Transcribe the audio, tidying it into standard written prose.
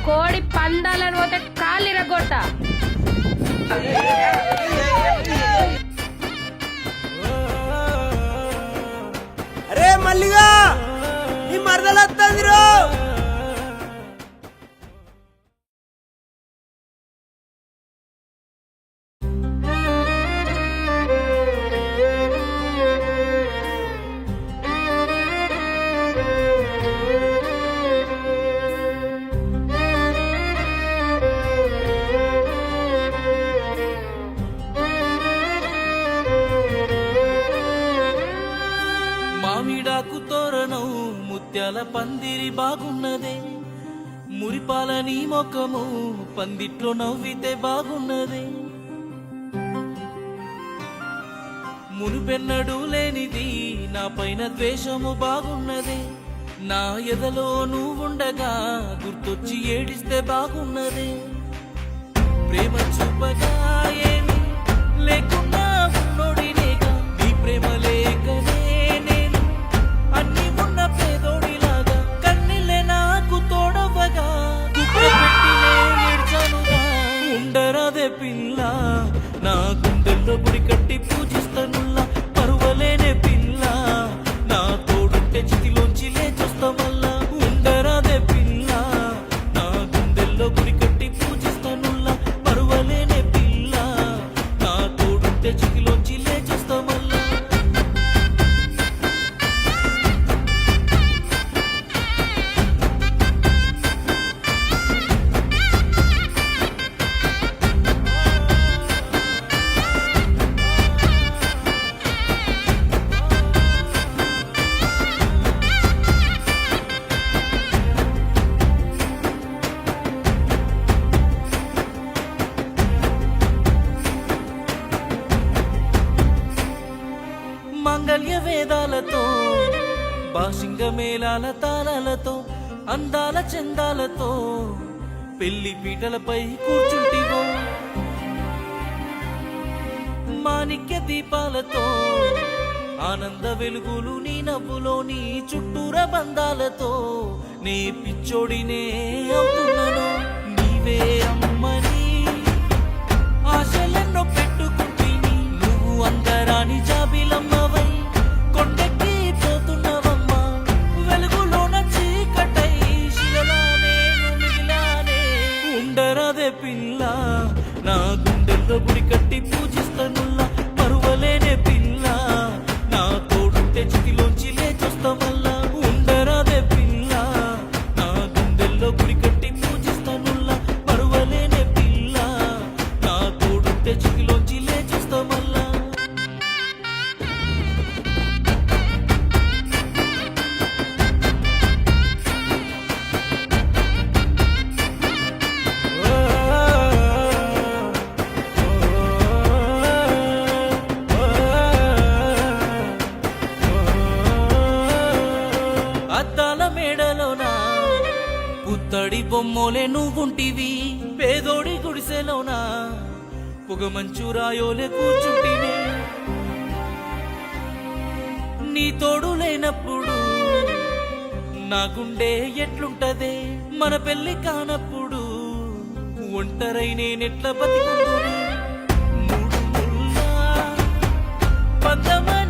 కోడి పందాలని పోతే కాలిరగొట్ట. అరే మల్లిగా నీ మరదలొత్తందిరో. మామిడాకు తోరణం ముత్యాల పందిరి బాగున్నదే, మురిపాల నీ మొక్కము పందిట్లో నవ్వితే బాగున్నదే. మునుపెన్నడూ లేనిది నా పైన ద్వేషము బాగున్నదే, నా ఎదలో నువ్వుండగా గుర్తొచ్చి ఏడిస్తే బాగున్నదే. ప్రేమ చూపగా ఏమి లేకున్నా ఉన్నోడినేగా, నీ ప్రేమ లేకనే నేను అన్ని ఉన్న పేదోడిలాగా. కన్నీళ్ళే నాకు తోడవగా గుక్క పెట్టినే ఏడ్చానుగా. ఉండరాదే పిల్ల నా గుండెల్లో గుడి కట్టి పూజిస్తానుల్లా. పరువలేనే పిల్ల నా తోడుంటే చితిలోంచి లేచొస్తా మళ్ళా. ఉండరాదే పిల్ల నా గుండెల్లో గుడి కట్టి పూజిస్తానుల్లా. పరువలేనే పిల్ల నా తోడుంటే చితిలోంచి లేచొస్తా మళ్ళా. మాంగళ్య వేదాలతో బాసింగ మేళాల తాళాలతో అందాల చందాలతో పెళ్లి పీటలపై కూర్చుంటివో. మాణిక్య దీపాలతో ఆనంద వెలుగులు నీ నవ్వులో, నీ చుట్టూర బంధాలతో నే పిచ్చోడినే అవుతున్నాను. నీవే అమ్మని ఆశలెన్నో పెట్టుకుంటిని, నువ్వు అందరాని జాబిలమ్మవై కొండెక్కి పోతున్నవమ్మా. వెలుగులోన చీకటై శిలలానే మిగిలానే. ఉండరాదే పిల్ల నా గుండెల్లో గుడి కట్టి పూజిస్తానుల్లా. పరువలేనే పిల్ల నా తోడుంటే చితిలోంచి లేచొస్తా మళ్ళా. ఉండరాదే పిల్ల నా గుండెల్లో గుడి కట్టి పూజిస్తానుల్లా. పరువలేనే పిల్ల నా తోడుంటే చితిలోంచి లేచొస్తా మళ్ళా. అద్దాల మేడలోనా పుత్తడి బొమ్మోలే నువ్వుంటివి, పేదోడి గుడిసెలోనా పొగ మంచు రాయోలే కూర్చుంటివి. నీ తోడు లేనప్పుడు నా గుండె ఎట్లుంటదే, మన పెళ్లి కానప్పుడు ఒంటరై నేనెట్ల బతికుందునే. మూడు ముళ్ళ బంధమై